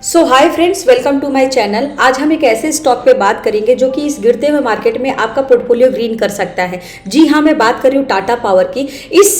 So hi friends, welcome to my channel. आज हम एक ऐसे स्टॉक पे बात करेंगे जो कि इस गिरते हुए मार्केट में आपका पोर्टफोलियो ग्रीन कर सकता है। जी हाँ, मैं बात कर रही हूँ टाटा पावर की। इस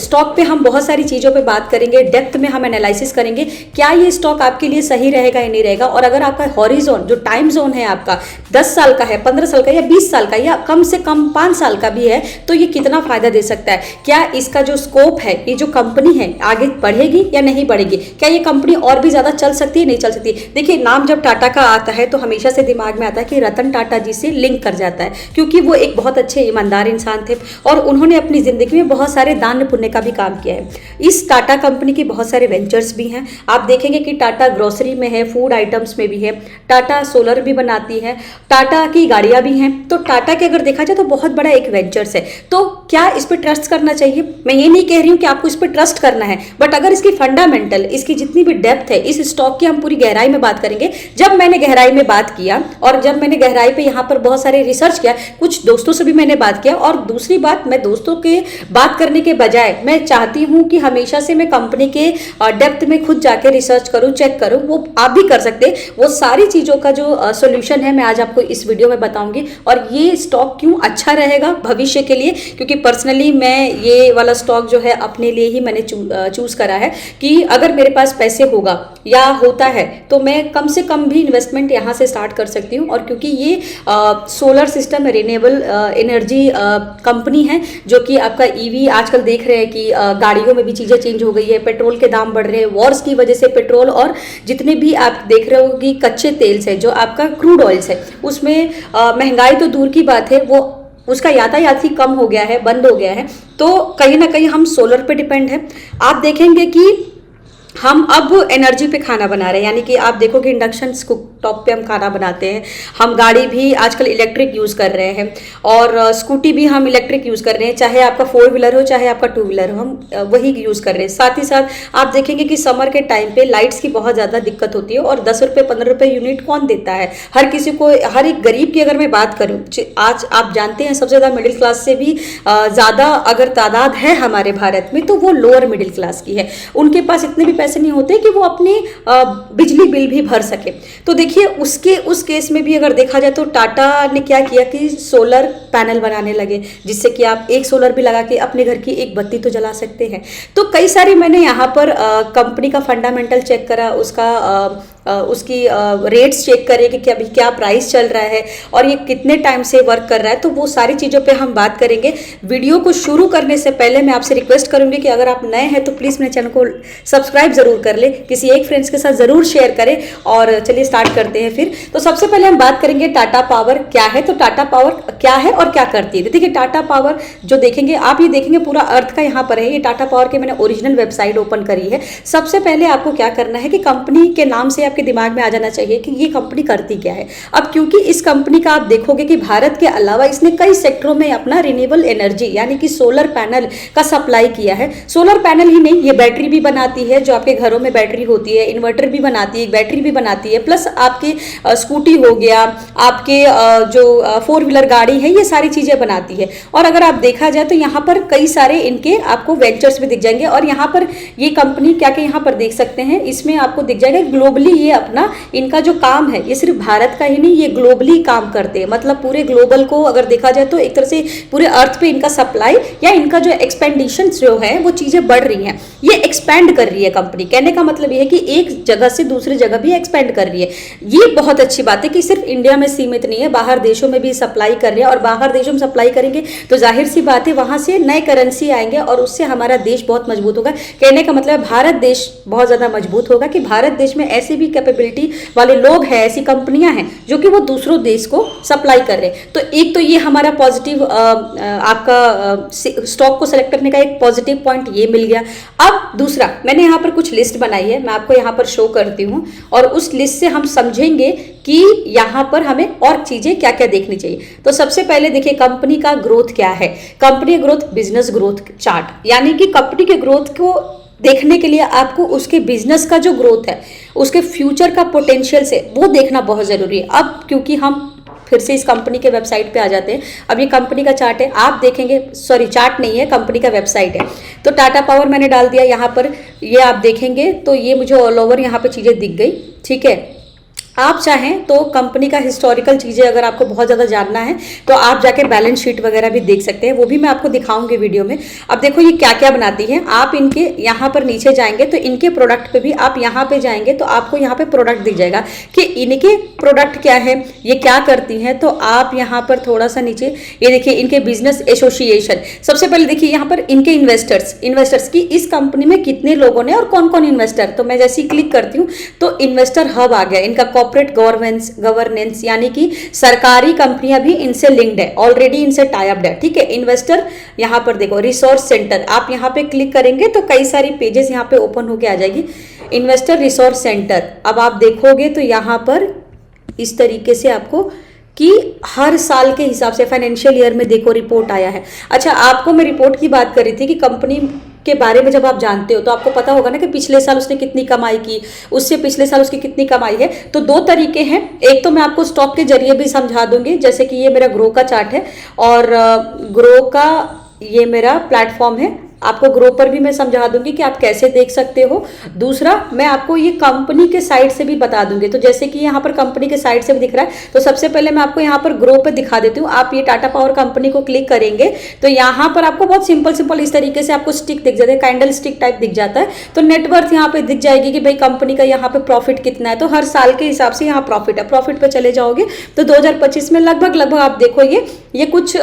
स्टॉक पे हम बहुत सारी चीज़ों पे बात करेंगे, डेप्थ में हम एनालिसिस करेंगे क्या ये स्टॉक आपके लिए सही रहेगा या नहीं रहेगा। और अगर आपका हॉरिजॉन जो टाइम जोन है आपका 10 साल का है, 15 साल का या 20 साल का या कम से कम 5 साल का भी है, तो ये कितना फायदा दे सकता है। क्या इसका जो स्कोप है, ये जो कंपनी है आगे बढ़ेगी या नहीं बढ़ेगी, क्या ये कंपनी और भी ज़्यादा चल सकती है नहीं चल सकती। देखिए, नाम जब टाटा का आता है तो हमेशा से दिमाग में आता है कि रतन टाटा जी से लिंक कर जाता है, क्योंकि वो एक बहुत अच्छे ईमानदार इंसान थे और उन्होंने अपनी ज़िंदगी में बहुत सारे दान पुण्य का भी काम किया है। इस टाटा कंपनी के बहुत सारे वेंचर्स भी हैं। आप देखेंगे कि टाटा ग्रोसरी में है, फूड आइटम्स में भी है, टाटा सोलर भी बनाती है, टाटा की गाड़ियाँ भी हैं। तो टाटा के अगर देखा जाए तो बहुत बड़ा एक वेंचर्स है। तो क्या इस पर ट्रस्ट करना चाहिए? मैं ये नहीं कह रही हूँ कि आपको इस पर ट्रस्ट करना है, बट अगर इसकी फंडामेंटल, इसकी जितनी भी डेप्थ है, इस स्टॉक की हम पूरी गहराई में बात करेंगे। जब मैंने गहराई में बात किया और जब मैंने गहराई पे यहाँ पर बहुत सारे रिसर्च किया, कुछ दोस्तों से भी मैंने बात किया, और दूसरी बात, मैं दोस्तों के बात करने के बजाय मैं चाहती हूँ कि हमेशा से मैं कंपनी के डेप्थ में खुद जाके रिसर्च करूँ, चेक करूँ। वो आप भी कर सकते हैं। वो सारी चीज़ों का जो सोल्यूशन है मैं आज आपको इस वीडियो में बताऊंगी। और ये स्टॉक क्यों अच्छा रहेगा भविष्य के लिए, क्योंकि पर्सनली मैं ये वाला स्टॉक जो है अपने लिए ही मैंने चूज करा है कि अगर मेरे पास पैसे होगा या होता है तो मैं कम से कम भी इन्वेस्टमेंट यहाँ से स्टार्ट कर सकती हूँ। और क्योंकि ये solar system renewable energy company है, जो कि आपका ईवी आजकल देख रहे हैं कि गाड़ियों में भी चीज़ें चेंज हो गई है, पेट्रोल के दाम बढ़ रहे हैं, वॉर्स की वजह से पेट्रोल और जितने भी आप देख रहे हो कि कच्चे तेल से जो आपका क्रूड ऑयल्स है उसमें महंगाई तो दूर की बात है, वो उसका यातायात ही कम हो गया है, बंद हो गया है। तो कहीं ना कहीं हम सोलर पे डिपेंड है। आप देखेंगे कि हम अब एनर्जी पे खाना बना रहे हैं, यानी कि आप देखोगे इंडक्शन कुकटॉप पे हम खाना बनाते हैं। हम गाड़ी भी आजकल इलेक्ट्रिक यूज़ कर रहे हैं और स्कूटी भी हम इलेक्ट्रिक यूज़ कर रहे हैं, चाहे आपका 4 व्हीलर हो चाहे आपका 2 व्हीलर हो, हम वही यूज़ कर रहे हैं। साथ ही साथ आप देखेंगे कि समर के टाइम पे लाइट्स की बहुत ज़्यादा दिक्कत होती है और 10 रुपये 15 रुपये यूनिट कौन देता है? हर किसी को, हर एक गरीब की अगर मैं बात करूँ, आज आप जानते हैं सबसे ज़्यादा मिडिल क्लास से भी ज़्यादा अगर तादाद है हमारे भारत में तो वो लोअर मिडिल क्लास की है। उनके पास इतने भी पैसे नहीं होते कि वो अपनी बिजली बिल भी भर सके। तो देखिए, उस केस में भी अगर देखा जाए तो टाटा ने क्या किया कि सोलर पैनल बनाने लगे, जिससे कि आप एक सोलर भी लगा के अपने घर की एक बत्ती तो जला सकते हैं। तो कई सारी मैंने यहाँ पर कंपनी का फंडामेंटल चेक करा, उसकी रेट्स चेक करें कि अभी क्या प्राइस चल रहा है और ये कितने टाइम से वर्क कर रहा है। तो वो सारी चीज़ों पे हम बात करेंगे। वीडियो को शुरू करने से पहले मैं आपसे रिक्वेस्ट करूंगी कि अगर आप नए हैं तो प्लीज़ मेरे चैनल को सब्सक्राइब जरूर कर ले, किसी एक फ्रेंड्स के साथ ज़रूर शेयर करें। और चलिए स्टार्ट करते हैं फिर। तो सबसे पहले हम बात करेंगे टाटा पावर क्या है। तो टाटा पावर क्या है और क्या करती है। देखिए, टाटा पावर जो देखेंगे आप, ये देखेंगे पूरा अर्थ का यहाँ पर है। ये टाटा पावर के मैंने ओरिजिनल वेबसाइट ओपन करी है। सबसे पहले आपको क्या करना है कि कंपनी के नाम से आपके दिमाग में आ जाना चाहिए कि ये कंपनी करती क्या है। अब क्योंकि इस कंपनी का आप देखोगे कि भारत के अलावा इसने कई सेक्टरों में अपना रिन्यूएबल एनर्जी यानी कि सोलर पैनल का सप्लाई किया है। सोलर पैनल ही नहीं, ये बैटरी भी बनाती है, जो आपके घरों में बैटरी होती है, इन्वर्टर भी बनाती है, बैटरी भी बनाती है, प्लस आपके स्कूटी हो गया, आपके जो 4 व्हीलर गाड़ी है, ये सारी चीजें बनाती है। और अगर आप देखा जाए तो यहाँ पर कई सारे इनके आपको वेंचर्स भी दिख जाएंगे। और यहाँ पर ये कंपनी क्या क्या यहाँ पर देख सकते हैं, इसमें आपको दिख जाएगा ग्लोबली ये अपना इनका जो काम है, ये सिर्फ भारत का ही नहीं, ये ग्लोबली काम करते हैं। मतलब पूरे ग्लोबल को अगर देखा जाए तो एक तरह से पूरे अर्थ पे इनका सप्लाई या इनका जो एक्सपेंडिशन जो है वो चीजें बढ़ रही हैं। ये एक्सपेंड कर रही है कंपनी। कहने का मतलब ये है कि एक जगह से दूसरी जगह भी एक्सपेंड कर रही है। ये बहुत अच्छी बात है कि सिर्फ इंडिया में सीमित नहीं है, बाहर देशों में भी सप्लाई कर रही है। और बाहर देशों में सप्लाई करेंगे तो जाहिर सी बात है वहां से नए करेंसी आएंगे और उससे हमारा देश बहुत मजबूत होगा। कहने का मतलब भारत देश बहुत ज्यादा मजबूत होगा कि भारत देश में ऐसी भी कैपेबिलिटी वाले लोग हैं, ऐसी कंपनियां हैं जो कि वो दूसरों देश को सप्लाई कर रहे हैं। तो एक तो ये हमारा पॉजिटिव आपका स्टॉक को सेलेक्ट करने का एक पॉजिटिव पॉइंट ये मिल गया। अब दूसरा, मैंने यहाँ पर कुछ लिस्ट बनाई है, मैं आपको यहाँ पर शो करती हूँ और उस लिस्ट से हम समझेंगे कि यहाँ पर हमें और चीजें क्या क्या देखनी चाहिए। तो सबसे पहले देखिए कंपनी का ग्रोथ क्या है। Company growth business growth chart, यानी कि कंपनी के ग्रोथ को देखने के लिए आपको उसके बिजनेस का जो ग्रोथ है, उसके फ्यूचर का पोटेंशियल से वो देखना बहुत जरूरी है। अब क्योंकि हम फिर से इस कंपनी के वेबसाइट पे आ जाते हैं। अब ये कंपनी का चार्ट है, आप देखेंगे, सॉरी चार्ट नहीं है, कंपनी का वेबसाइट है। तो टाटा पावर मैंने डाल दिया यहाँ पर, ये आप देखेंगे तो ये मुझे ऑल ओवर यहाँ पे चीज़ें दिख गई। ठीक है, आप चाहें तो कंपनी का हिस्टोरिकल चीज़ें अगर आपको बहुत ज़्यादा जानना है तो आप जाके बैलेंस शीट वगैरह भी देख सकते हैं, वो भी मैं आपको दिखाऊंगी वीडियो में। अब देखो ये क्या क्या बनाती है, आप इनके यहाँ पर नीचे जाएंगे तो इनके प्रोडक्ट पे भी आप यहाँ पे जाएंगे तो आपको यहाँ पे प्रोडक्ट दिख जाएगा कि इनके प्रोडक्ट क्या है, ये क्या करती हैं। तो आप यहाँ पर थोड़ा सा नीचे ये देखिए, इनके बिजनेस एसोसिएशन, सबसे पहले देखिए यहाँ पर इनके इन्वेस्टर्स की इस कंपनी में कितने लोगों ने और कौन कौन इन्वेस्टर। तो मैं जैसे ही क्लिक करती हूँ तो इन्वेस्टर हब आ गया, इनका कॉर्पोरेट गवर्नेंस यानी कि सरकारी कंपनियां भी इनसे लिंक्ड है, ऑलरेडी इनसे टाई अप है। ठीक है, इन्वेस्टर यहाँ पर देखो, रिसोर्स सेंटर, आप यहाँ पे क्लिक करेंगे तो कई सारी पेजेस यहाँ पे ओपन होके आ जाएगी। इन्वेस्टर रिसोर्स सेंटर, अब आप देखोगे तो यहाँ पर इस तरीके से आपको कि हर साल के हिसाब से फाइनेंशियल ईयर में देखो रिपोर्ट आया है। अच्छा, आपको मैं रिपोर्ट की बात कर रही थी कि कंपनी के बारे में जब आप जानते हो तो आपको पता होगा ना कि पिछले साल उसने कितनी कमाई की, उससे पिछले साल उसकी कितनी कमाई है। तो दो तरीके हैं, एक तो मैं आपको स्टॉक के जरिए भी समझा दूंगी, जैसे कि ये मेरा ग्रो का चार्ट है और ग्रो का ये मेरा प्लेटफॉर्म है, आपको ग्रो पर भी मैं समझा दूंगी कि आप कैसे देख सकते हो। दूसरा मैं आपको ये कंपनी के साइट से भी बता दूंगी। तो जैसे कि यहाँ पर कंपनी के साइट से भी दिख रहा है, तो सबसे पहले मैं आपको यहाँ पर ग्रो पे दिखा देती हूँ। आप ये टाटा पावर कंपनी को क्लिक करेंगे तो यहाँ पर आपको बहुत सिंपल इस तरीके से आपको स्टिक दिख जाता है, कैंडल स्टिक टाइप दिख जाता है। तो नेटवर्थ यहाँ पे दिख जाएगी कि भाई कंपनी का यहाँ पे प्रॉफिट कितना है। तो हर साल के हिसाब से यहाँ प्रॉफिट है, प्रॉफिट पे चले जाओगे तो 2025 में लगभग आप देखो ये कुछ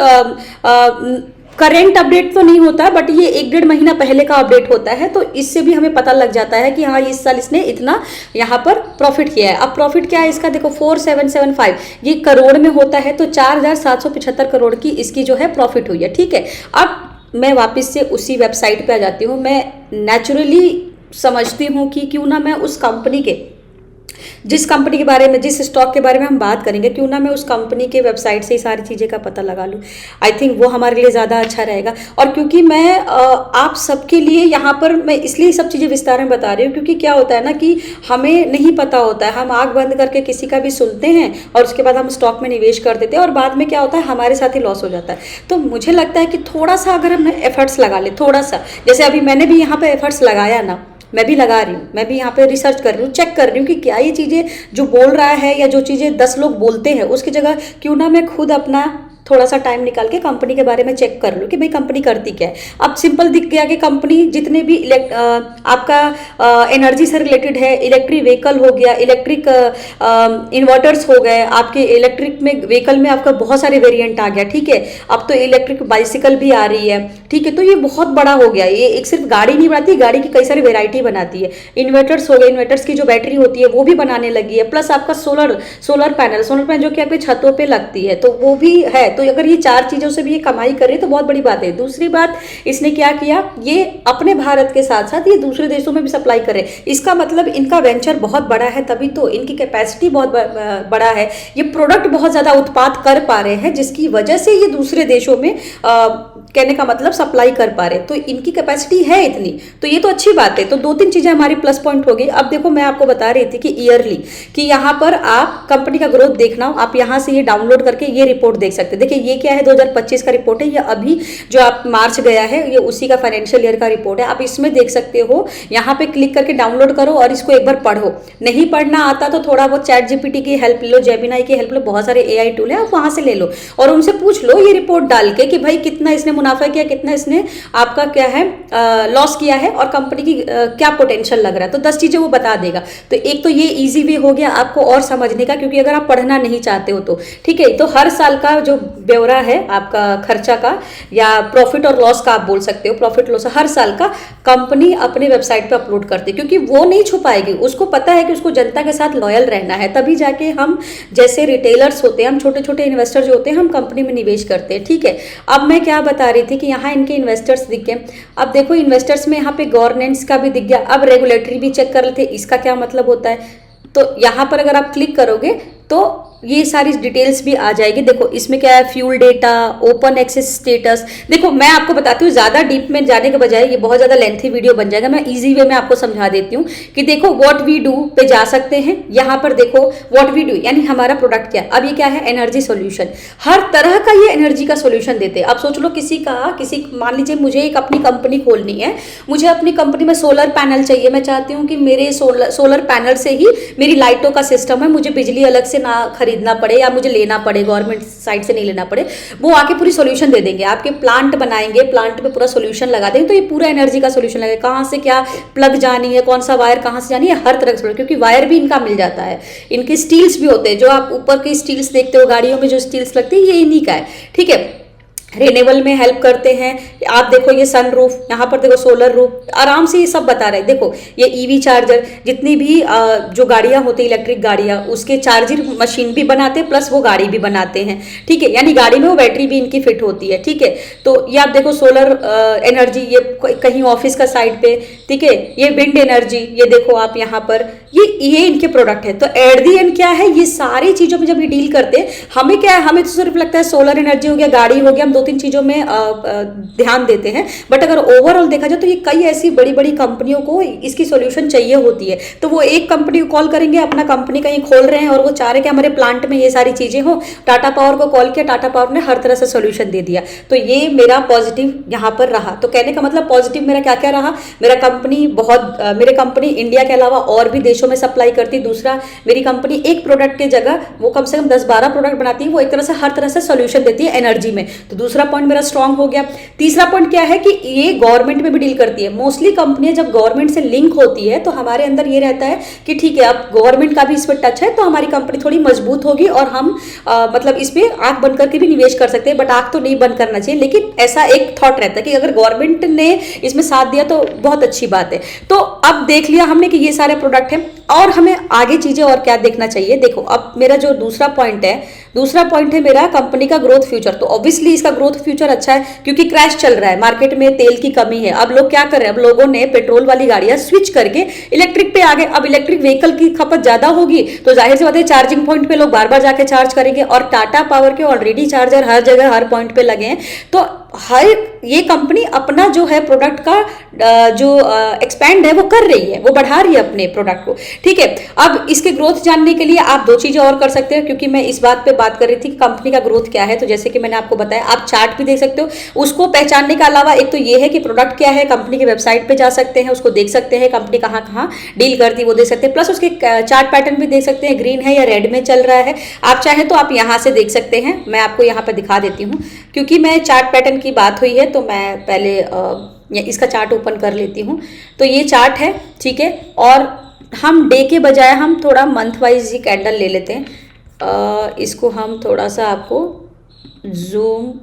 करेंट अपडेट तो नहीं होता, बट ये 1-1.5 महीना पहले का अपडेट होता है। तो इससे भी हमें पता लग जाता है कि हाँ इस साल इसने इतना यहाँ पर प्रॉफिट किया है। अब प्रॉफिट क्या है इसका, देखो 4775, ये करोड़ में होता है तो 4775 करोड़ की इसकी जो है प्रॉफिट हुई है। ठीक है, अब मैं वापस से उसी वेबसाइट पे आ जाती हूँ। मैं नेचुरली समझती हूँ कि क्यों ना मैं उस कंपनी के, जिस कंपनी के बारे में, जिस स्टॉक के बारे में हम बात करेंगे, क्यों ना मैं उस कंपनी के वेबसाइट से ही सारी चीज़ें का पता लगा लूँ। आई थिंक वो हमारे लिए ज़्यादा अच्छा रहेगा। और क्योंकि मैं आप सबके लिए यहाँ पर मैं इसलिए सब चीज़ें विस्तार में बता रही हूँ क्योंकि क्या होता है ना कि हमें नहीं पता होता है, हम आँख बंद करके किसी का भी सुनते हैं और उसके बाद हम स्टॉक में निवेश कर देते हैं और बाद में क्या होता है हमारे साथ ही लॉस हो जाता है। तो मुझे लगता है कि थोड़ा सा अगर हम एफर्ट्स लगा ले, थोड़ा सा, जैसे अभी मैंने भी यहाँ पर एफर्ट्स लगाया ना, मैं भी लगा रही हूँ, मैं भी यहाँ पे रिसर्च कर रही हूँ, चेक कर रही हूँ कि क्या ये चीज़ें जो बोल रहा है या जो चीज़ें 10 लोग बोलते हैं उसकी जगह क्यों ना मैं खुद अपना थोड़ा सा टाइम निकाल के कंपनी के बारे में चेक कर लूँ कि भाई कंपनी करती क्या है। अब सिंपल दिख गया कि कंपनी जितने भी आपका एनर्जी से रिलेटेड है, इलेक्ट्रिक व्हीकल हो गया, इलेक्ट्रिक इन्वर्टर्स हो गए, आपके इलेक्ट्रिक में व्हीकल में आपका बहुत सारे वेरिएंट आ गया। ठीक है, अब तो इलेक्ट्रिक बाइसिकल भी आ रही है। ठीक है, तो ये बहुत बड़ा हो गया, ये एक सिर्फ गाड़ी नहीं बनाती, गाड़ी की कई सारी वेराइटी बनाती है। इन्वर्टर्स हो गए, इन्वर्टर्स की जो बैटरी होती है वो भी बनाने लगी है, प्लस आपका सोलर पैनल जो कि आपके छतों पर लगती है तो वो भी है। तो अगर ये 4 चीजों से भी ये कमाई कर रही है तो बहुत बड़ी बात है। दूसरी बात, इसने क्या किया, ये अपने भारत के साथ साथ ये दूसरे देशों में भी सप्लाई कर रहे हैं। इसका मतलब इनका वेंचर बहुत बड़ा है, तभी तो इनकी कैपेसिटी बहुत बड़ा है, ये प्रोडक्ट बहुत ज्यादा उत्पाद कर पा रहे हैं जिसकी वजह से ये दूसरे देशों में कहने का मतलब सप्लाई कर पा रहे। तो इनकी कैपेसिटी है इतनी, तो ये तो अच्छी बात है। तो 2-3 चीजें हमारी प्लस पॉइंट हो गई। अब देखो मैं आपको बता रही थी कि ईयरली, कि यहाँ पर आप कंपनी का ग्रोथ देखना हो, आप यहाँ से ये डाउनलोड करके ये रिपोर्ट देख सकते हैं। देखिए ये क्या है, 2025 का रिपोर्ट है, ये अभी जो आप मार्च गया है ये उसी का फाइनेंशियल ईयर का रिपोर्ट है। आप इसमें देख सकते हो, यहाँ पे क्लिक करके डाउनलोड करो और इसको एक बार पढ़ो। नहीं पढ़ना आता तो थोड़ा बहुत चैट जीपीटी की हेल्प ले लो, जेमिनाई की हेल्प लो, बहुत सारे एआई टूल है, आप वहां से ले लो और उनसे पूछ लो ये रिपोर्ट डाल के कि भाई कितना इसने मुनाफा किया, कितना इसने आपका क्या है लॉस किया है और कंपनी की क्या पोटेंशियल लग रहा है। तो 10 चीजें वो बता देगा। तो एक तो ये इजी वे हो गया आपको और समझने का, क्योंकि अगर आप पढ़ना नहीं चाहते हो तो ठीक है। तो हर साल का जो ब्यौरा है आपका खर्चा का या प्रॉफिट और लॉस का, आप बोल सकते हो प्रॉफिट लॉस, हर साल का कंपनी अपने वेबसाइट पे अपलोड करती है, क्योंकि वो नहीं छुपाएगी, उसको पता है कि उसको जनता के साथ लॉयल रहना है। तभी जाके हम जैसे रिटेलर्स होते हैं, हम छोटे छोटे इन्वेस्टर जो होते हैं, हम कंपनी में निवेश करते हैं। ठीक है, अब मैं क्या बता रही थी कि यहाँ इनके इन्वेस्टर्स दिख गए। अब देखो इन्वेस्टर्स में यहाँ पे गवर्नेंस का भी दिख गया। अब रेगुलेटरी भी चेक कर लेते हैं, इसका क्या मतलब होता है। तो यहाँ पर अगर आप क्लिक करोगे तो ये सारी डिटेल्स भी आ जाएगी। देखो इसमें क्या है, fuel data, open access status. देखो मैं आपको बताती हूँ, ज़्यादा डीप में जाने के बजाय ये बहुत ज़्यादा लेंथी वीडियो बन जाएगा, मैं इजी वे में आपको समझा देती हूँ कि देखो व्हाट वी डू पे जा सकते हैं। यहाँ पर देखो व्हाट वी डू यानी हमारा प्रोडक्ट क्या है। अब ये क्या है, एनर्जी सोल्यूशन, हर तरह का ये एनर्जी का सोल्यूशन देते हैं। अब सोच लो किसी मान लीजिए मुझे एक अपनी कंपनी खोलनी है, मुझे अपनी कंपनी में सोलर पैनल चाहिए, मैं चाहती हूँ कि मेरे सोलर पैनल से ही मेरी लाइटों का सिस्टम है, मुझे बिजली अलग से ना खरीदना पड़े या मुझे लेना पड़े, गवर्नमेंट साइड से नहीं लेना पड़े, वो आके पूरी सोल्यूशन दे देंगे। आपके प्लांट बनाएंगे, प्लांट में पूरा सोल्यूशन लगा देंगे, तो ये पूरा एनर्जी का सोल्यूशन लगेगा। कहाँ से क्या प्लग जानी है, कौन सा वायर कहाँ से जानी है, हर तरह का, क्योंकि वायर भी इनका मिल जाता है। इनके स्टील्स भी होते हैं, जो आप ऊपर के स्टील्स देखते हो गाड़ियों में जो स्टील्स लगते हैं, ये इन्हीं का है, ठीक है। रिन्यूएबल में हेल्प करते हैं। आप देखो ये सन रूफ, यहाँ पर देखो सोलर रूफ, आराम से ये सब बता रहे हैं। देखो ये ईवी चार्जर, जितनी भी जो गाड़ियाँ होती है इलेक्ट्रिक गाड़ियाँ, उसके चार्जिंग मशीन भी बनाते हैं, प्लस वो गाड़ी भी बनाते हैं, ठीक है। यानी गाड़ी में वो बैटरी भी इनकी फिट होती है, ठीक है। तो ये आप देखो सोलर एनर्जी, ये कहीं ऑफिस का साइड पे, ठीक है। ये विंड एनर्जी, ये देखो आप यहाँ पर, ये इनके प्रोडक्ट है। तो एट दी एंड क्या है, ये सारी चीज़ों में जब ये डील करते हैं, हमें क्या है, हमें तो सिर्फ लगता है सोलर एनर्जी हो गया, गाड़ी हो गया, हम 2-3 चीज़ों में ध्यान देते हैं। बट अगर ओवरऑल देखा जाए तो ये कई ऐसी बड़ी बड़ी कंपनियों को इसकी सोल्यूशन चाहिए होती है। तो वो एक कंपनी को कॉल करेंगे, अपना कंपनी कहीं खोल रहे हैं और वो चाह रहे कि हमारे प्लांट में ये सारी चीज़ें हो, टाटा पावर को कॉल किया, टाटा पावर ने हर तरह से सोल्यूशन दे दिया। तो ये मेरा पॉजिटिव यहाँ पर रहा। तो कहने का मतलब पॉजिटिव मेरा क्या क्या रहा, मेरे कंपनी इंडिया के अलावा और भी देशों में सप्लाई करती। दूसरा, मेरी कंपनी एक प्रोडक्ट की जगह वो कम से कम 10-12 प्रोडक्ट बनाती है, वो एक तरह से हर तरह से सोल्यूशन देती है एनर्जी में। तो दूसरा पॉइंट मेरा स्ट्रांग हो गया। तीसरा पॉइंट क्या है कि ये गवर्नमेंट में भी डील करती है। मोस्टली कंपनियां जब गवर्नमेंट से लिंक होती है तो हमारे अंदर ये रहता है कि ठीक है, अब गवर्नमेंट का भी इस पर टच है, तो हमारी कंपनी थोड़ी मजबूत होगी और हम मतलब इस पर आंख बंद करके भी निवेश कर सकते हैं। बट आंख तो नहीं बंद करना चाहिए, लेकिन ऐसा एक थॉट रहता है कि अगर गवर्नमेंट ने इसमें साथ दिया तो बहुत अच्छी बात है। तो अब देख लिया हमने कि ये सारे प्रोडक्ट हैं, और हमें आगे चीजें और क्या देखना चाहिए। देखो अब मेरा जो दूसरा पॉइंट है मेरा कंपनी का ग्रोथ फ्यूचर। तो ऑब्वियसली इसका ग्रोथ फ्यूचर अच्छा है, क्योंकि क्रैश चल रहा है, मार्केट में तेल की कमी है। अब लोग क्या कर रहे हैं, अब लोगों ने पेट्रोल वाली गाड़ियां स्विच करके इलेक्ट्रिक पे आ गए। अब इलेक्ट्रिक व्हीकल की खपत ज्यादा होगी, तो जाहिर सी बात है चार्जिंग पॉइंट पे लोग बार बार जाके चार्ज करेंगे। और टाटा पावर के ऑलरेडी चार्जर हर जगह हर पॉइंट पे लगे हैं। तो हर ये कंपनी अपना जो है प्रोडक्ट का जो एक्सपैंड है वो कर रही है, वो बढ़ा रही है अपने प्रोडक्ट को, ठीक है। अब इसके ग्रोथ जानने के लिए आप 2 चीजें और कर सकते हो, क्योंकि मैं इस बात पे बात कर रही थी कि कंपनी का ग्रोथ क्या है। तो जैसे कि मैंने आपको बताया, आप चार्ट भी देख सकते हो। उसको पहचानने के अलावा एक तो ये है कि प्रोडक्ट क्या है, कंपनी की वेबसाइट पे जा सकते हैं, उसको देख सकते हैं, कंपनी कहाँ कहाँ डील करती है वो देख सकते हैं। प्लस उसके चार्ट पैटर्न भी देख सकते हैं, ग्रीन है या रेड में चल रहा है। आप चाहें तो आप यहाँ से देख सकते हैं, मैं आपको यहाँ पर दिखा देती हूँ। क्योंकि मैं चार्ट पैटर्न की बात हुई है तो मैं पहले इसका चार्ट ओपन कर लेती हूँ। तो ये चार्ट है, ठीक है। और हम डे के बजाय हम थोड़ा मंथ वाइज ही कैंडल ले लेते हैं। इसको हम थोड़ा सा आपको जूम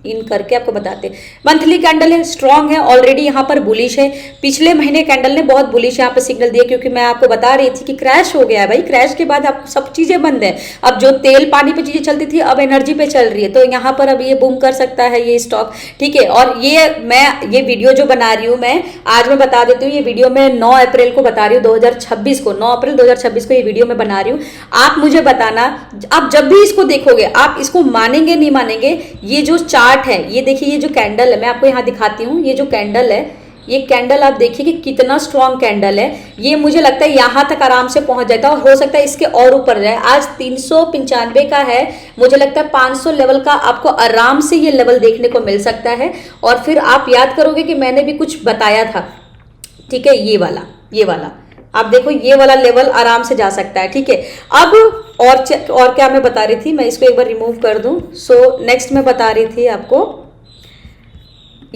इन करके आपको बताते हैं। मंथली कैंडल है, स्ट्रांग है, ऑलरेडी यहाँ पर बुलिश है। पिछले महीने कैंडल ने बहुत बुलिश यहाँ पर सिग्नल दिया, क्योंकि मैं आपको बता रही थी कि क्रैश हो गया है भाई। क्रैश के बाद आप सब चीजें बंद है। अब जो तेल पानी पे चीजें चलती थी अब एनर्जी पे चल रही है, तो यहाँ पर अब ये बूम कर सकता है ये स्टॉक, ठीक है। और ये वीडियो जो बना रही हूँ मैं आज, मैं बता देती हूँ, ये वीडियो मैं 9 अप्रैल को बता रही हूँ 2026 को, 9 अप्रैल 2026 को ये वीडियो मैं बना रही हूँ। आप मुझे बताना, आप जब भी इसको देखोगे आप इसको मानेंगे नहीं मानेंगे। ये जो चार्ट है, ये देखिए, ये जो कैंडल है मैं आपको यहाँ दिखाती हूँ। ये जो कैंडल है, ये कैंडल आप देखिए कि कितना स्ट्रॉन्ग कैंडल है। ये मुझे लगता है यहाँ तक आराम से पहुंच जाता है, और हो सकता है इसके और ऊपर जाए। आज 395 का है, मुझे लगता है 500 लेवल का आपको आराम से ये लेवल देखने को मिल सकता है। और फिर आप याद करोगे कि मैंने भी कुछ बताया था, ठीक है। ये वाला आप देखो, ये वाला लेवल आराम से जा सकता है, ठीक है। अब और क्या मैं बता रही थी, मैं इसको एक बार रिमूव कर दूं। सो नेक्स्ट मैं बता रही थी आपको,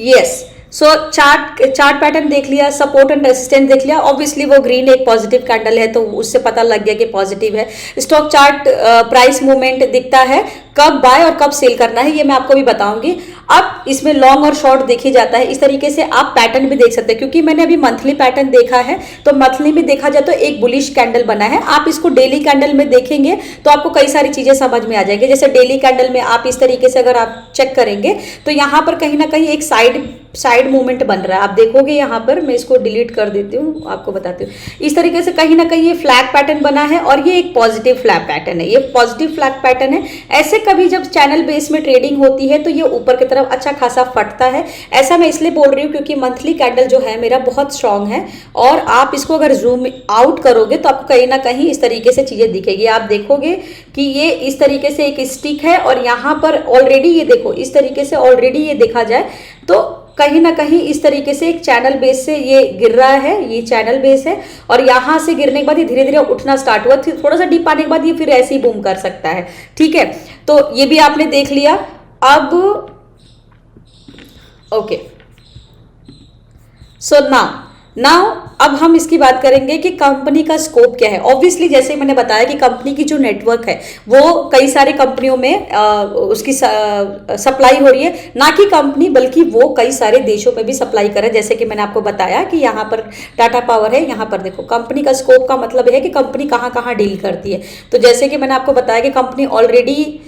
यस, सो चार्ट पैटर्न देख लिया, सपोर्ट एंड रेजिस्टेंस देख लिया। ऑब्वियसली वो ग्रीन एक पॉजिटिव कैंडल है, तो उससे पता लग गया कि पॉजिटिव है। स्टॉक चार्ट प्राइस मूवमेंट दिखता है, कब बाय और कब सेल करना है ये मैं आपको भी बताऊंगी। अब इसमें लॉन्ग और शॉर्ट देखी जाता है, इस तरीके से आप पैटर्न भी देख सकते हैं। क्योंकि मैंने अभी मंथली पैटर्न देखा है, तो मंथली में देखा जाए तो एक बुलिश कैंडल बना है। आप इसको डेली कैंडल में देखेंगे तो आपको कई सारी चीजें समझ में आ जाएंगी। जैसे डेली कैंडल में आप इस तरीके से अगर आप चेक करेंगे तो यहाँ पर कहीं ना कहीं एक साइड साइड मूवमेंट बन रहा है। आप देखोगे यहाँ पर, मैं इसको डिलीट कर देती हूँ, आपको बताती हूँ। इस तरीके से कहीं ना कहीं ये फ्लैग पैटर्न बना है और ये एक पॉजिटिव फ्लैग पैटर्न है, ये पॉजिटिव फ्लैग पैटर्न है। ऐसे कभी जब चैनल बेस में ट्रेडिंग होती है तो ये ऊपर की तरफ अच्छा खासा फटता है। ऐसा मैं इसलिए बोल रही हूँ क्योंकि मंथली कैंडल जो है मेरा बहुत स्ट्रांग है, और आप इसको अगर जूम आउट करोगे तो आपको कहीं ना कहीं इस तरीके से चीजें दिखेगी। आप देखोगे कि ये इस तरीके से एक स्टिक है और यहाँ पर ऑलरेडी ये देखो इस तरीके से ऑलरेडी ये देखा जाए तो कहीं ना कहीं इस तरीके से एक चैनल बेस से ये गिर रहा है, ये चैनल बेस है, और यहाँ से गिरने के बाद ये धीरे धीरे उठना स्टार्ट हुआ, थोड़ा सा डीप आने के बाद ये फिर ऐसे ही बूम कर सकता है। ठीक है, तो ये भी आपने देख लिया। अब ओके, सो नाउ अब हम इसकी बात करेंगे कि कंपनी का स्कोप क्या है। ऑब्वियसली जैसे मैंने बताया कि कंपनी की जो नेटवर्क है वो कई सारी कंपनियों में उसकी सप्लाई हो रही है, ना कि कंपनी बल्कि वो कई सारे देशों में भी सप्लाई करे। जैसे कि मैंने आपको बताया कि यहाँ पर टाटा पावर है, यहाँ पर देखो कंपनी का स्कोप का मतलब है कि कंपनी कहाँ कहाँ डील करती है। तो जैसे कि मैंने आपको बताया कि कंपनी ऑलरेडी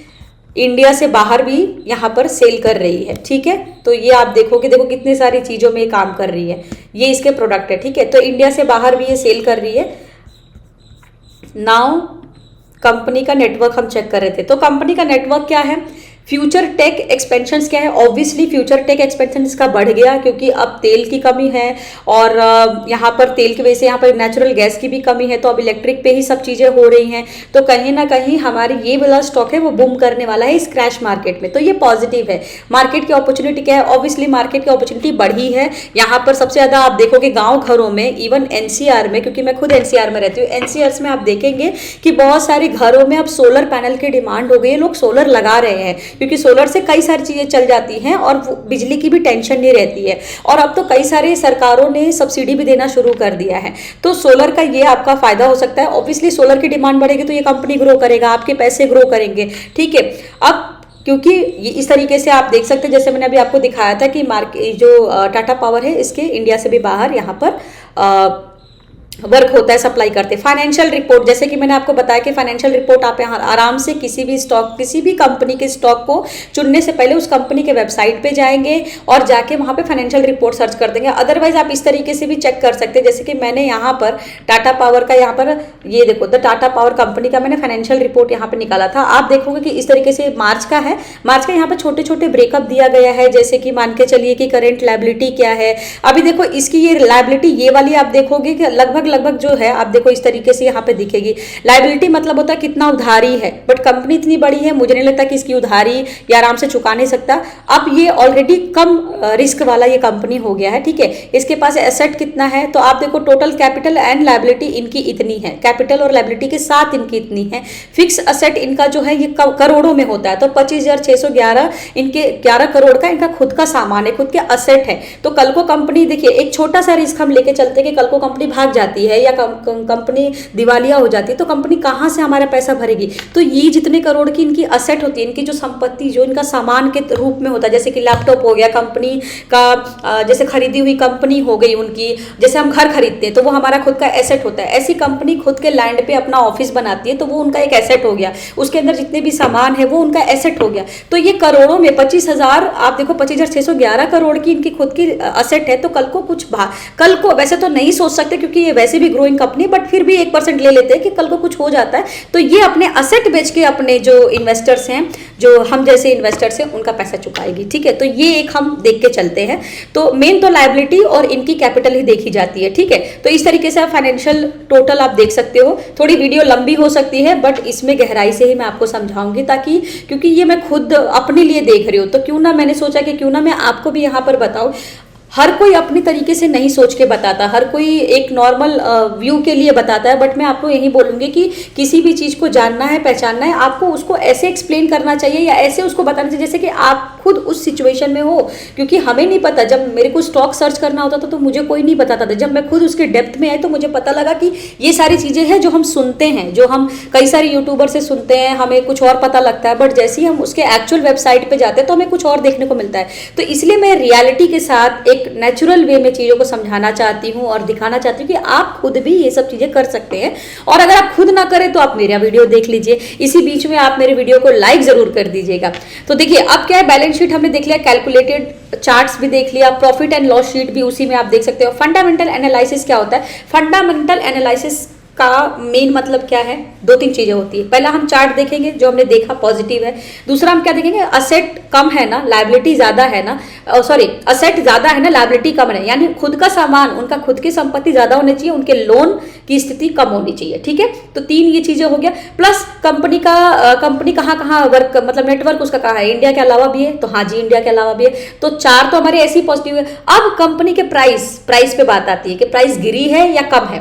इंडिया से बाहर भी यहाँ पर सेल कर रही है। ठीक है, तो ये आप देखोगे, देखो कितनी सारी चीज़ों में ये काम कर रही है, ये इसके प्रोडक्ट है। ठीक है, तो इंडिया से बाहर भी ये सेल कर रही है। नाउ कंपनी का नेटवर्क हम चेक कर रहे थे, तो कंपनी का नेटवर्क क्या है, फ्यूचर टेक एक्सपेंशन क्या है। ऑब्वियसली फ्यूचर टेक एक्सपेंशन इसका बढ़ गया क्योंकि अब तेल की कमी है और यहाँ पर तेल की वजह से यहाँ पर नेचुरल गैस की भी कमी है, तो अब इलेक्ट्रिक पे ही सब चीज़ें हो रही हैं। तो कहीं ना कहीं हमारी ये वाला स्टॉक है वो बूम करने वाला है इस क्रैश मार्केट में, तो ये पॉजिटिव है। मार्केट की अपॉर्चुनिटी क्या है, ऑब्वियसली मार्केट की अपॉर्चुनिटी बढ़ी है। यहाँ पर सबसे ज़्यादा आप देखोगे गाँव घरों में, इवन एनसीआर में, क्योंकि मैं खुद एनसीआर में रहती हूँ, एनसीआर में आप देखेंगे कि बहुत सारे घरों में अब सोलर पैनल की डिमांड हो गई है, लोग सोलर लगा रहे हैं क्योंकि सोलर से कई सारी चीजें चल जाती हैं और बिजली की भी टेंशन नहीं रहती है। और अब तो कई सारे सरकारों ने सब्सिडी भी देना शुरू कर दिया है, तो सोलर का ये आपका फायदा हो सकता है। ऑब्वियसली सोलर की डिमांड बढ़ेगी तो ये कंपनी ग्रो करेगा, आपके पैसे ग्रो करेंगे। ठीक है, अब क्योंकि ये इस तरीके से आप देख सकते हैं, जैसे मैंने अभी आपको दिखाया था कि मार्केट जो टाटा पावर है इसके इंडिया से भी बाहर यहाँ पर वर्क होता है, सप्लाई करते हैं। फाइनेंशियल रिपोर्ट, जैसे कि मैंने आपको बताया कि फाइनेंशियल रिपोर्ट आप यहाँ आराम से किसी भी स्टॉक, किसी भी कंपनी के स्टॉक को चुनने से पहले उस कंपनी के वेबसाइट पे जाएंगे और जाके वहाँ पे फाइनेंशियल रिपोर्ट सर्च कर देंगे। अदरवाइज आप इस तरीके से भी चेक कर सकते हैं, जैसे कि मैंने यहाँ पर टाटा पावर का, यहाँ पर ये देखो द टाटा पावर कंपनी का मैंने फाइनेंशियल रिपोर्ट यहाँ पर निकाला था। आप देखोगे कि इस तरीके से मार्च का है, मार्च का यहाँ पर छोटे छोटे ब्रेकअप दिया गया है, जैसे कि मान के चलिए कि करेंट लायबिलिटी क्या है। अभी देखो इसकी ये लायबिलिटी, ये वाली आप देखोगे कि लगभग जो है आप देखो इस तरीके से यहाँ पे दिखेगी। लायबिलिटी मतलब होता है कितना उधारी है, बट कंपनी इतनी बड़ी है, मुझे नहीं लगता कि इसकी उधारी ये आराम से चुका नहीं सकता। अब ये ऑलरेडी कम रिस्क वाला ये कंपनी हो गया है। ठीक है, इसके पास एसेट कितना है, तो आप देखो टोटल कैपिटल एंड लायबिलिटी इनकी इतनी है, कैपिटल और लायबिलिटी के साथ इनकी इतनी है। फिक्स असेट इनका जो है ये करोड़ों में होता है, तो 25,611 इनके 11 करोड़ का इनका खुद का सामान है, खुद के असेट है। तो कल को कंपनी, देखिए एक छोटा सा रिस्क हम लेके चलते कि कल को कंपनी भाग जाती है या कंपनी दिवालिया हो जाती है, तो कंपनी कहां से हमारा पैसा भरेगी। तो ये जितने करोड़ की इनकी असेट होती है, इनकी जो संपत्ति, जो इनका सामान के रूप में होता है, जैसे कि लैपटॉप हो गया कंपनी का, जैसे खरीदी हुई कंपनी हो गई उनकी, जैसे हम घर खरीदते हैं तो वो हमारा खुद का एसेट होता है। ऐसी कंपनी खुद के लैंड पे अपना ऑफिस बनाती है तो वो उनका एक एसेट हो गया, उसके अंदर जितने भी सामान है वो उनका एसेट हो गया। तो ये करोड़ों में 25,000, आप देखो 25,611 करोड़ की इनकी खुद की असेट है। तो कल को कल को वैसे तो नहीं सोच सकते क्योंकि ये वैसे भी ग्रोइंग कंपनी, बट फिर भी 1% ले लेते हैं कि कल को कुछ हो जाता है तो ये अपने असेट बेच के अपने जो इन्वेस्टर्स हैं, जो हम जैसे इन्वेस्टर्स हैं, उनका पैसा चुकाएगी। ठीक है, तो ये एक हम देख के चलते हैं। तो मेन तो लायबिलिटी और इनकी कैपिटल ही देखी जाती है। ठीक है, तो इस तरीके से आप फाइनेंशियल टोटल आप देख सकते हो। थोड़ी वीडियो लंबी हो सकती है बट इसमें गहराई से ही मैं आपको समझाऊंगी, ताकि क्योंकि ये मैं खुद अपने लिए देख रही हूँ तो क्यों ना, मैंने सोचा कि क्यों ना मैं आपको भी यहाँ पर बताऊँ। हर कोई अपनी तरीके से नहीं सोच के बताता, हर कोई एक नॉर्मल व्यू के लिए बताता है, बट मैं आपको यही बोलूँगी कि किसी भी चीज़ को जानना है, पहचानना है, आपको उसको ऐसे एक्सप्लेन करना चाहिए या ऐसे उसको बताना चाहिए जैसे कि आप खुद उस सिचुएशन में हो। क्योंकि हमें नहीं पता, जब मेरे को स्टॉक सर्च करना होता था तो मुझे कोई नहीं बताता था, जब मैं खुद उसके डेप्थ में आई तो मुझे पता लगा कि ये सारी चीज़ें हैं जो हम सुनते हैं, जो हम कई सारे यूट्यूबर से सुनते हैं, हमें कुछ और पता लगता है, बट जैसे ही हम उसके एक्चुअल वेबसाइट पर जाते हैं तो हमें कुछ और देखने को मिलता है। तो इसलिए मैं रियलिटी के साथ एक एक नेचुरल वे में चीज़ों को समझाना चाहती हूँ और दिखाना चाहती हूँ कि आप खुद भी ये सब चीज़ें कर सकते हैं। और अगर आप खुद ना करें तो आप मेरा वीडियो देख लीजिए, इसी बीच में आप मेरे वीडियो को लाइक जरूर कर दीजिएगा। तो देखिए अब क्या है, बैलेंस शीट हमने देख लिया, कैलकुलेटेड चार्ट्स भी देख लिया, प्रॉफिट एंड लॉस शीट भी उसी में आप देख सकते हो। फंडामेंटल एनालिसिस क्या होता है? फंडामेंटल एनालिसिस का मेन मतलब क्या है? दो तीन चीजें होती है। पहला हम चार्ट देखेंगे, जो हमने देखा पॉजिटिव है। दूसरा हम क्या देखेंगे, असेट कम है ना, लायबिलिटी ज्यादा है ना, सॉरी असेट ज्यादा है ना, लायबिलिटी कम है, यानी खुद का सामान, उनका खुद की संपत्ति ज्यादा होनी चाहिए, उनके लोन की स्थिति कम होनी चाहिए। ठीक है, तो तीन ये चीजें हो गया। प्लस कंपनी कहाँ कहाँ वर्क, मतलब नेटवर्क उसका कहाँ है, इंडिया के अलावा भी है, तो हाँ जी इंडिया के अलावा भी है। तो चार तो हमारे ऐसी पॉजिटिव है। अब कंपनी के प्राइस पे बात आती है कि प्राइस गिरी है या कम है,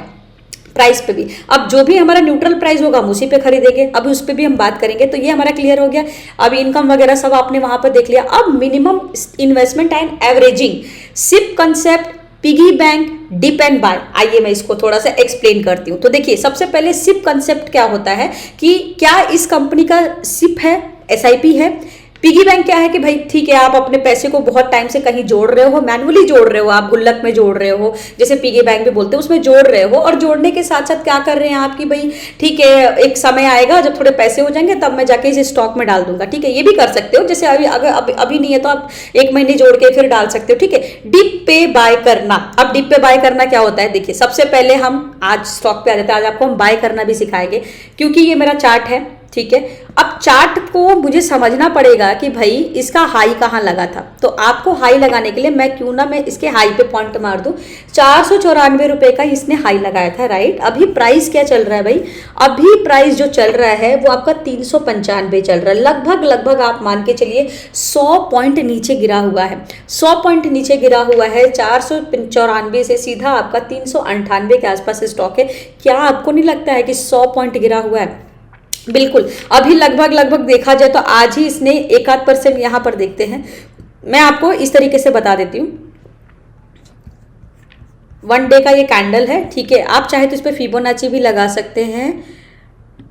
प्राइस पे भी। अब जो भी हमारा न्यूट्रल प्राइस होगा हम उसी पे खरीदेंगे, अभी उस पे भी हम बात करेंगे। तो ये हमारा क्लियर हो गया। अब इनकम वगैरह सब आपने वहां पर देख लिया। अब minimum investment and averaging, SIP concept, piggy bank, dip and buy. आइए मैं इसको थोड़ा सा एक्सप्लेन करती हूँ। तो देखिए सबसे पहले सिप कंसेप्ट क्या होता है कि क्या इस कंपनी का सिप है, एसआईपी है। पिगी बैंक क्या है कि भाई ठीक है, आप अपने पैसे को बहुत टाइम से कहीं जोड़ रहे हो, मैनुअली जोड़ रहे हो, आप गुल्लक में जोड़ रहे हो, जैसे पिगी बैंक भी बोलते हैं, उसमें जोड़ रहे हो। और जोड़ने के साथ साथ क्या कर रहे हैं आप कि भाई ठीक है, एक समय आएगा जब थोड़े पैसे हो जाएंगे तब मैं जाके इसे स्टॉक में डाल दूंगा। ठीक है, ये भी कर सकते हो, जैसे अभी नहीं है तो आप एक महीने जोड़ के फिर डाल सकते हो। ठीक है, डिप पे बाय करना। अब डिप पे बाय करना क्या होता है? देखिए सबसे पहले हम आज स्टॉक पे आ जाते हैं। आज आपको हम बाय करना भी सिखाएंगे, क्योंकि ये मेरा चार्ट है। ठीक है, अब चार्ट को मुझे समझना पड़ेगा कि भाई इसका हाई कहाँ लगा था। तो आपको हाई लगाने के लिए मैं इसके हाई पे पॉइंट मार दूं। 494 रुपए का इसने हाई लगाया था, राइट। अभी प्राइस क्या चल रहा है भाई? अभी प्राइस जो चल रहा है वो आपका 395 चल रहा है। लगभग आप मान के चलिए 100 पॉइंट नीचे गिरा हुआ है। 100 पॉइंट नीचे गिरा हुआ है। 494 से सीधा आपका 398 के आसपास स्टॉक है। क्या आपको नहीं लगता है कि 100 पॉइंट गिरा हुआ है? बिल्कुल। अभी लगभग देखा जाए तो आज ही इसने 1-8% यहां पर देखते हैं। मैं आपको इस तरीके से बता देती हूं। 1 डे का ये कैंडल है। ठीक है, आप चाहे तो इस पर फिबोनाची भी लगा सकते हैं।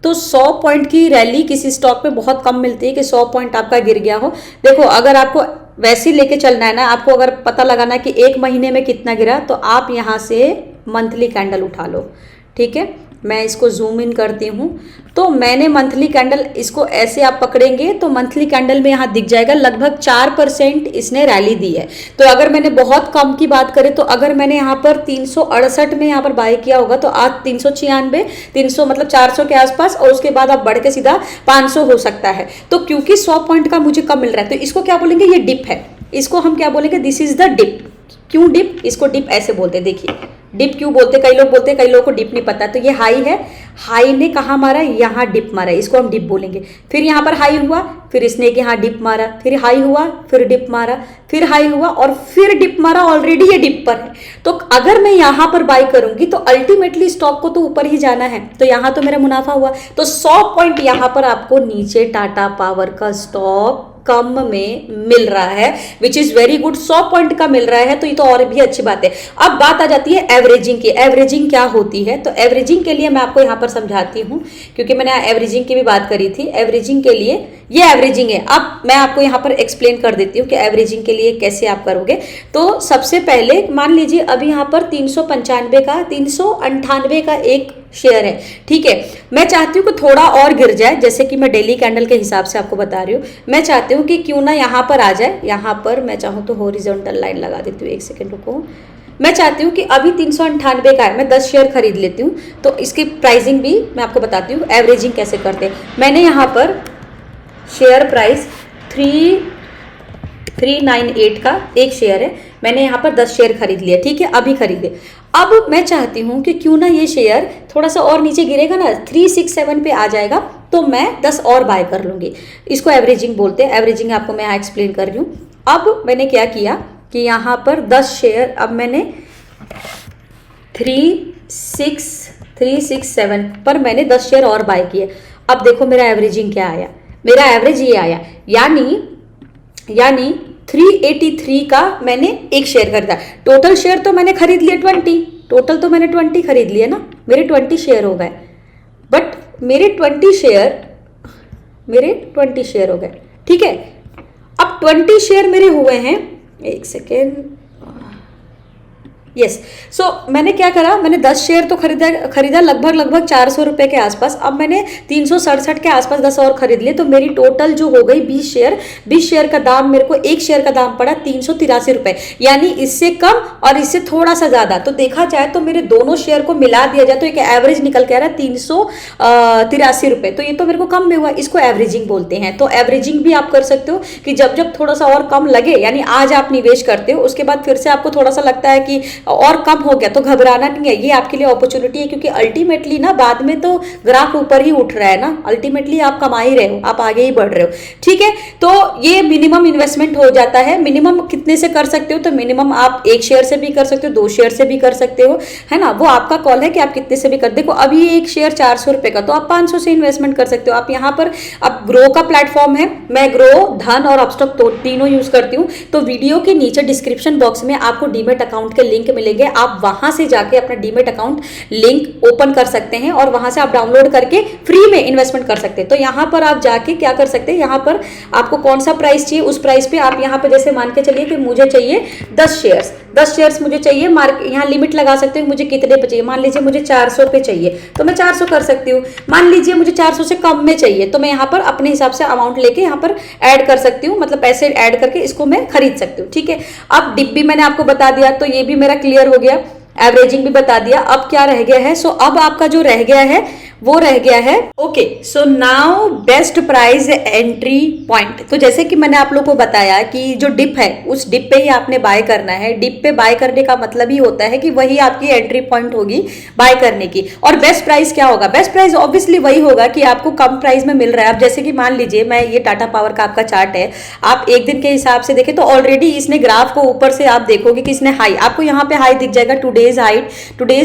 तो 100 पॉइंट की रैली किसी स्टॉक पे बहुत कम मिलती है कि 100 पॉइंट आपका गिर गया हो। देखो अगर आपको वैसे लेके चलना है ना, आपको अगर पता लगाना है कि एक महीने में कितना गिरा, तो आप यहां से मंथली कैंडल उठा लो। ठीक है, मैं इसको जूम इन करती हूँ। तो मैंने मंथली कैंडल, इसको ऐसे आप पकड़ेंगे तो मंथली कैंडल में यहाँ दिख जाएगा लगभग 4% इसने रैली दी है। तो अगर मैंने बहुत कम की बात करें तो अगर मैंने यहाँ पर 368 में यहाँ पर बाय किया होगा तो आज 396, 300 मतलब 400 के आसपास, और उसके बाद आप बढ़ के सीधा 500 हो सकता है। तो क्योंकि 100 पॉइंट का मुझे कम मिल रहा है, तो इसको क्या बोलेंगे? ये डिप है। इसको हम क्या बोलेंगे? This is the dip. क्यों डिप? इसको डिप ऐसे बोलते हैं। देखिए डिप क्यों बोलते, कई लोग बोलते हैं, कई लोगों को डिप नहीं पता। तो ये हाई है, हाई ने कहाँ मारा? यहाँ डिप मारा, इसको हम डिप बोलेंगे। फिर यहाँ पर हाई हुआ, फिर इसने यहाँ डिप मारा, फिर हाई हुआ, फिर डिप मारा, फिर हाई हुआ और फिर डिप मारा। ऑलरेडी ये डिप पर है। तो अगर मैं यहाँ पर बाय करूंगी तो अल्टीमेटली स्टॉक को तो ऊपर ही जाना है, तो यहाँ तो मेरा मुनाफा हुआ। तो 100 पॉइंट यहाँ पर आपको नीचे टाटा पावर का स्टॉक कम में मिल रहा है, which is very good. 100 point का मिल रहा है तो ये तो और भी अच्छी बात है। अब बात आ जाती है एवरेजिंग की। एवरेजिंग क्या होती है? तो एवरेजिंग के लिए मैं आपको यहाँ पर समझाती हूँ, क्योंकि मैंने एवरेजिंग की भी बात करी थी। एवरेजिंग के लिए ये एवरेजिंग है। अब मैं आपको यहाँ पर एक्सप्लेन कर देती हूँ कि एवरेजिंग के लिए कैसे आप करोगे। तो सबसे पहले मान लीजिए अभी यहाँ पर 398 का एक शेयर है। ठीक है, मैं चाहती हूँ कि थोड़ा और गिर जाए, जैसे कि मैं डेली कैंडल के हिसाब से आपको बता रही हूँ। मैं चाहती हूँ कि क्यों ना यहाँ पर आ जाए। यहाँ पर मैं चाहूँ तो हॉरिजॉन्टल लाइन लगा देती हूँ। एक सेकेंड रुको। मैं चाहती हूँ कि अभी 398 का है, मैं 10 शेयर खरीद लेती हूँ। तो इसकी प्राइसिंग भी मैं आपको बताती हूँ, एवरेजिंग कैसे करते हैं। मैंने यहाँ पर शेयर प्राइस 398 का एक शेयर है, मैंने यहाँ पर 10 शेयर खरीद लिया। ठीक है, अभी खरीदे। अब मैं चाहती हूँ कि क्यों ना ये शेयर थोड़ा सा और नीचे गिरेगा ना, 367 पे आ जाएगा, तो मैं 10 और बाय कर लूँगी। इसको एवरेजिंग बोलते हैं। एवरेजिंग आपको मैं यहाँ एक्सप्लेन कर रही हूँ। अब मैंने क्या किया कि यहाँ पर 10 शेयर, अब मैंने 367 पर मैंने 10 शेयर और बाय किए। अब देखो मेरा एवरेजिंग क्या आया। मेरा एवरेज ये आया, यानी 383 का मैंने एक शेयर खरीदा। टोटल शेयर तो मैंने खरीद लिए 20, टोटल तो मैंने 20 खरीद लिए ना, मेरे 20 शेयर हो गए। बट मेरे 20 शेयर हो गए। ठीक है, अब 20 शेयर मेरे हुए हैं, एक सेकेंड, यस। सो मैंने क्या करा, मैंने 10 शेयर तो खरीदा लगभग 400 रुपए के आसपास। अब मैंने 367 के आसपास 10 और खरीद लिए, तो मेरी टोटल जो हो गई 20 शेयर का दाम, मेरे को एक शेयर का दाम पड़ा 383 रुपए, यानी इससे कम और इससे थोड़ा सा ज्यादा। तो देखा जाए तो मेरे दोनों शेयर को मिला दिया जाए तो एक एवरेज निकल के आ रहा है 383 रुपए। तो ये तो मेरे को कम में हुआ, इसको एवरेजिंग बोलते हैं। तो एवरेजिंग भी आप कर सकते हो कि जब जब थोड़ा सा और कम लगे, यानी आज आप निवेश करते हो, उसके बाद फिर से आपको थोड़ा सा लगता है कि और कम हो गया, तो घबराना नहीं है, ये आपके लिए अपॉर्चुनिटी है। क्योंकि अल्टीमेटली ना बाद में तो ग्राफ ऊपर ही उठ रहा है ना, अल्टीमेटली आप कमा ही रहे हो, आप आगे ही बढ़ रहे हो, ठीक है। तो ये मिनिमम इन्वेस्टमेंट हो जाता है। मिनिमम कितने से कर सकते हो, तो मिनिमम आप 1 शेयर से भी कर सकते हो, 2 शेयर से भी कर सकते हो, है ना, वो आपका कॉल है कि आप कितने से भी कर। देखो अभी एक शेयर 400 रुपए का, तो आप 500 से इन्वेस्टमेंट कर सकते हो। आप यहाँ पर, अब ग्रो का प्लेटफॉर्म है, मैं ग्रो, धन और अपस्टॉक तो तीनों यूज करती हूँ। तो वीडियो के नीचे डिस्क्रिप्शन बॉक्स में आपको डीमेट अकाउंट के लिंक मिलेंगे, आप वहां से जाके अपना डीमेट अकाउंट लिंक ओपन कर सकते हैं और वहां से आप डाउनलोड करके फ्री में इन्वेस्टमेंट कर सकते हैं। तो यहां पर आप जाके क्या कर सकते हैं, यहां पर आपको कौन सा प्राइस चाहिए, उस प्राइस पे आप यहां पर, जैसे मान के चलिए कि मुझे चाहिए 10 शेयर्स मुझे चाहिए, यहाँ लिमिट लगा सकते हो मुझे कितने पे चाहिए। मान लीजिए मुझे 400 पे चाहिए तो मैं 400 कर सकती हूँ। मान लीजिए मुझे 400 से कम में चाहिए तो मैं यहाँ पर अपने हिसाब से अमाउंट लेके यहाँ पर ऐड कर सकती हूँ, मतलब पैसे ऐड करके इसको मैं खरीद सकती हूँ, ठीक है। अब डिप भी मैंने आपको बता दिया, तो ये भी मेरा क्लियर हो गया, एवरेजिंग भी बता दिया। अब क्या रह गया है, सो अब आपका जो रह गया है वो रह गया है, okay. So now best price entry point. तो जैसे कि मैंने आप लोगों को बताया कि जो डिप है उस डिप पे ही आपने बाय करना है। डिप पे बाय करने का मतलब ही होता है कि वही आपकी एंट्री पॉइंट होगी बाय करने की। और बेस्ट प्राइस क्या होगा, बेस्ट प्राइस ऑब्वियसली वही होगा कि आपको कम प्राइस में मिल रहा है। अब जैसे कि मान लीजिए मैं, ये टाटा पावर का आपका चार्ट है, आप एक दिन के हिसाब से देखें तो ऑलरेडी इसने ग्राफ को ऊपर से आप देखोगे कि इसने हाई, आपको यहाँ पे हाई दिख जाएगा, टुडेज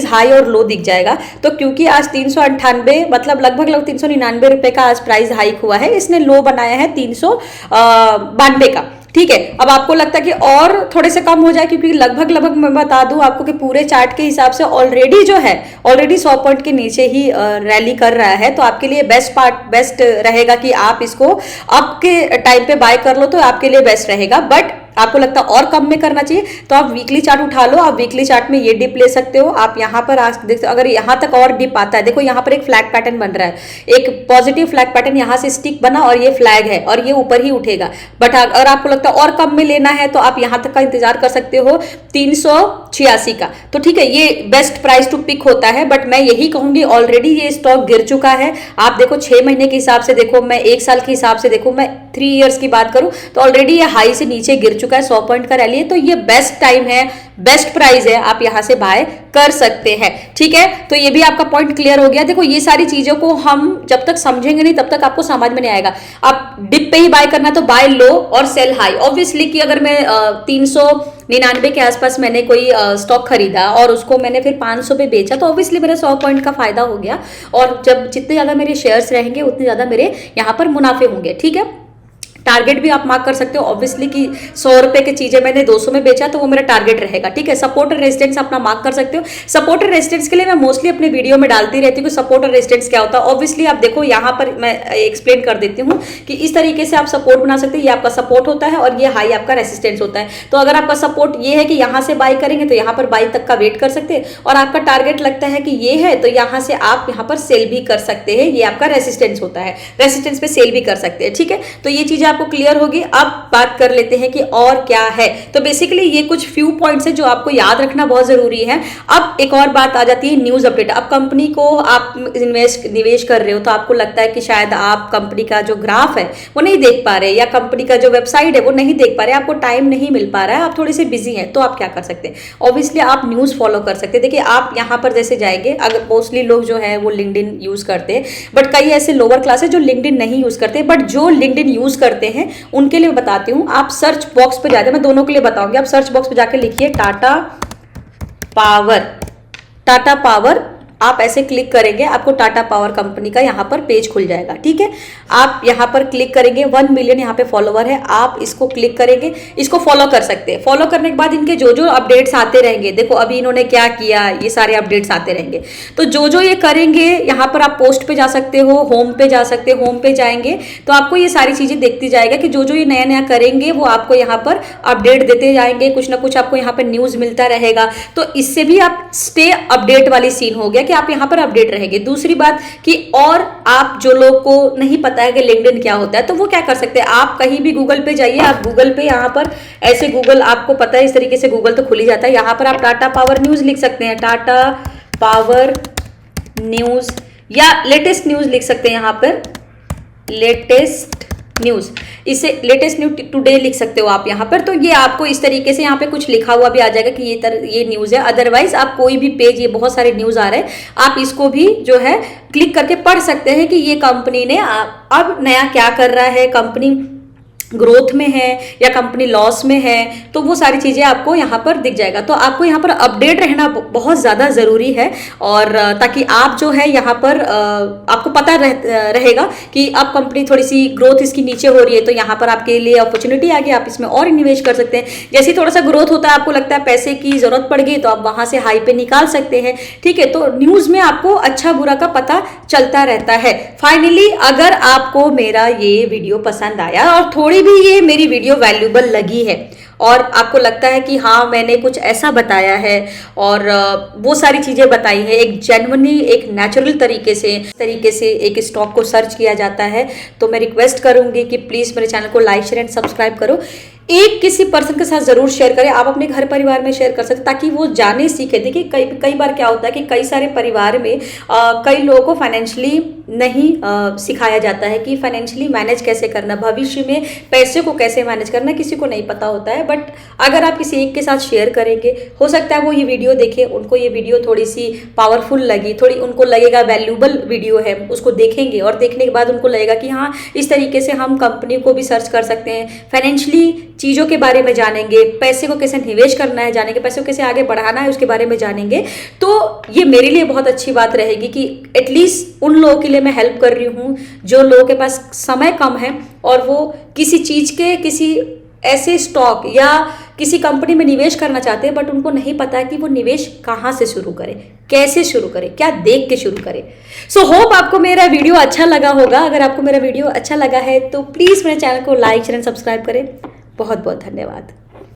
हाई और लो दिख जाएगा। तो क्योंकि आज 398, मतलब लगभग 399 रुपए का आज प्राइस हाइक हुआ है, इसने लो बनाया है 392 का, ठीक है। अब आपको लगता है कि और थोड़े से कम हो जाए, क्योंकि लगभग मैं बता दूं आपको कि पूरे चार्ट के हिसाब से ऑलरेडी जो है, ऑलरेडी 100 पॉइंट के नीचे ही रैली कर रहा है। तो आपके लिए बेस्ट रहेगा कि आप इसको अब के टाइम पे बाय कर लो, तो आपके लिए बेस्ट रहेगा। बट आपको लगता है और कम में करना चाहिए तो आप वीकली चार्ट उठा लो। आप वीकली चार्ट में ये डिप ले सकते हो। आप यहाँ पर आज देख सकते हो, अगर यहाँ तक और डिप आता है, देखो यहाँ पर एक फ्लैग पैटर्न बन रहा है, एक पॉजिटिव फ्लैग पैटर्न, यहाँ से स्टिक बना और ये फ्लैग है और ये ऊपर ही उठेगा। बट अगर आपको लगता है और कम में लेना है तो आप यहाँ तक का इंतजार कर सकते हो 386 का। तो ठीक है, ये बेस्ट प्राइस टू पिक होता है। बट मैं यही कहूंगी, ऑलरेडी ये स्टॉक गिर चुका है। आप देखो 6 महीने के हिसाब से देखो, मैं 1 साल के हिसाब से देखो, मैं 3 इयर्स की बात करूं तो ऑलरेडी ये हाई से नीचे गिर चुका है, 100 पॉइंट का रैली है। तो ये बेस्ट टाइम है, बेस्ट प्राइस है, आप यहां से बाय कर सकते हैं, ठीक है। तो ये भी आपका पॉइंट क्लियर हो गया। देखो ये सारी चीजों को हम जब तक समझेंगे नहीं तब तक आपको समझ में नहीं आएगा। आप डिप पे ही बाय करना तो बाय लो और सेल हाई। ऑब्वियसली कि अगर मैं 399 के आसपास मैंने कोई स्टॉक खरीदा और उसको मैंने फिर 500 पे बेचा, तो ऑब्वियसली मेरा 100 पॉइंट का फायदा हो गया। और जब जितने ज्यादा मेरे शेयर्स रहेंगे उतने ज्यादा मेरे यहाँ पर मुनाफे होंगे, ठीक है। टारगेट भी आप मार्क कर सकते हो ऑब्वियसली कि 100 रुपए की चीजें मैंने 200 में बेचा तो वो मेरा टारगेट रहेगा, ठीक है। सपोर्ट और रेजिस्टेंस अपना मार्क कर सकते हो। सपोर्ट और रेजिस्टेंस के लिए मैं मोस्टली अपने वीडियो में डालती रहती हूँ कि सपोर्ट और रेजिस्टेंस क्या होता है। ऑब्वियसली आप देखो यहाँ पर मैं एक्सप्लेन कर देती हूँ कि इस तरीके से आप सपोर्ट बना सकते हैं। ये आपका सपोर्ट होता है और ये हाई आपका रेजिस्टेंस होता है। तो अगर आपका सपोर्ट ये है कि यहाँ से बाई करेंगे तो यहाँ पर बाई तक का वेट कर सकते हैं, और आपका टारगेट लगता है कि ये है तो यहाँ से आप यहाँ पर सेल भी कर सकते हैं। ये आपका रेजिस्टेंस होता है, रेजिस्टेंस पे सेल भी कर सकते हैं, ठीक है। तो ये चीजें आपको क्लियर होगी। अब बात कर लेते हैं कि और क्या है। तो बेसिकली ये कुछ फ्यू पॉइंट्स है जो आपको याद रखना बहुत जरूरी है। अब एक और बात आ जाती है न्यूज अपडेट। अब कंपनी को आप निवेश कर रहे हो तो आपको लगता है कि शायद आप कंपनी का जो ग्राफ है वो नहीं देख पा रहे, या कंपनी का जो वेबसाइट है वो नहीं देख पा रहे, आपको टाइम नहीं मिल पा रहा है, आप थोड़े से बिजी हैं, तो आप क्या कर सकते हैं, ऑब्वियसली आप न्यूज फॉलो कर सकते हैं। देखिए आप यहाँ पर जैसे जाएंगे, अगर मोस्टली लोग जो है वो लिंक्डइन यूज करते हैं, बट कई ऐसे लोअर क्लास है जो लिंक्डइन नहीं यूज करते। बट जो लिंक्डइन यूज करते हैं उनके लिए बताती हूँ, आप सर्च बॉक्स पे जाते हैं, मैं दोनों के लिए बताऊंगी। आप सर्च बॉक्स पे जाके लिखिए टाटा पावर आप ऐसे क्लिक करेंगे, आपको टाटा पावर कंपनी का यहाँ पर पेज खुल जाएगा। ठीक है, आप यहाँ पर क्लिक करेंगे, 1 मिलियन यहाँ पे फॉलोवर है, आप इसको क्लिक करेंगे, इसको फॉलो कर सकते हैं। फॉलो करने के बाद इनके जो जो अपडेट्स आते रहेंगे, देखो अभी इन्होंने क्या किया, ये सारे अपडेट्स आते रहेंगे। तो जो जो ये करेंगे, यहाँ पर आप पोस्ट पे जा सकते हो, होम पे जा सकते हो, होम पे जाएंगे तो आपको ये सारी चीजें देखती जाएगा कि जो जो ये नया नया करेंगे वो आपको यहाँ पर अपडेट देते जाएंगे, कुछ ना कुछ आपको यहाँ पर न्यूज मिलता रहेगा। तो इससे भी आप स्टे अपडेट वाली सीन हो गया कि आप यहाँ पर अपडेट रहेंगे। दूसरी बात कि और आप जो लोग को नहीं पता है कि लिंक्डइन क्या होता है, तो वो क्या कर सकते हैं, आप कहीं भी गूगल पे जाइए, आप गूगल पे यहाँ पर ऐसे गूगल, आपको पता है इस तरीके से गूगल तो खुल ही जाता है, यहाँ पर आप टाटा पावर न्यूज लिख सकते हैं, टाटा पावर न्यूज या लेटेस्ट न्यूज लिख सकते हैं, यहाँ पर लेटेस्ट न्यूज, इसे लेटेस्ट न्यूज टुडे लिख सकते हो आप यहाँ पर। तो ये आपको इस तरीके से यहाँ पे कुछ लिखा हुआ भी आ जाएगा कि ये न्यूज है। अदरवाइज आप कोई भी पेज, ये बहुत सारे न्यूज आ रहे हैं, आप इसको भी जो है क्लिक करके पढ़ सकते हैं कि ये कंपनी ने अब नया क्या कर रहा है, कंपनी ग्रोथ में है या कंपनी लॉस में है, तो वो सारी चीज़ें आपको यहाँ पर दिख जाएगा। तो आपको यहाँ पर अपडेट रहना बहुत ज़्यादा ज़रूरी है, और ताकि आप जो है यहाँ पर आपको पता रहेगा कि अब कंपनी थोड़ी सी ग्रोथ इसकी नीचे हो रही है, तो यहाँ पर आपके लिए अपॉर्चुनिटी आ गई, आप इसमें और निवेश कर सकते हैं। जैसे ही थोड़ा सा ग्रोथ होता है, आपको लगता है पैसे की ज़रूरत पड़ गई, तो आप वहाँ से हाई पे निकाल सकते हैं। ठीक है, तो न्यूज़ में आपको अच्छा बुरा का पता चलता रहता है। फाइनली अगर आपको मेरा ये वीडियो पसंद आया और थोड़ी भी ये मेरी वीडियो वैल्यूबल लगी है और आपको लगता है कि हाँ मैंने कुछ ऐसा बताया है और वो सारी चीज़ें बताई है, एक जेन्युइनली एक नेचुरल तरीके से एक स्टॉक को सर्च किया जाता है, तो मैं रिक्वेस्ट करूंगी कि प्लीज़ मेरे चैनल को लाइक शेयर एंड सब्सक्राइब करो। एक किसी पर्सन के साथ जरूर शेयर करें, आप अपने घर परिवार में शेयर कर सकते ताकि वो जाने सीखे। देखिए कई बार क्या होता है कि कई सारे परिवार में कई लोगों को फाइनेंशियली नहीं सिखाया जाता है कि फाइनेंशियली मैनेज कैसे करना, भविष्य में पैसे को कैसे मैनेज करना, किसी को नहीं पता होता है। बट अगर आप किसी एक के साथ शेयर करेंगे, हो सकता है वो ये वीडियो देखें, उनको ये वीडियो थोड़ी सी पावरफुल लगी, थोड़ी उनको लगेगा वैल्यूबल वीडियो है, उसको देखेंगे और देखने के बाद उनको लगेगा कि हाँ इस तरीके से हम कंपनी को भी सर्च कर सकते हैं, फाइनेंशियली चीज़ों के बारे में जानेंगे, पैसे को कैसे निवेश करना है जानेंगे, पैसे को कैसे आगे बढ़ाना है उसके बारे में जानेंगे। तो ये मेरे लिए बहुत अच्छी बात रहेगी कि एटलीस्ट उन लोगों के लिए मैं हेल्प कर रही हूँ जो लोगों के पास समय कम है और वो किसी चीज़ के किसी ऐसे स्टॉक या किसी कंपनी में निवेश करना चाहते हैं, बट उनको नहीं पता है कि वो निवेश कहाँ से शुरू करें, कैसे शुरू करें, क्या देख के शुरू करें। सो होप आपको मेरा वीडियो अच्छा लगा होगा। अगर आपको मेरा वीडियो अच्छा लगा है तो प्लीज़ मेरे चैनल को लाइक शेयर एंड सब्सक्राइब करें। बहुत बहुत धन्यवाद।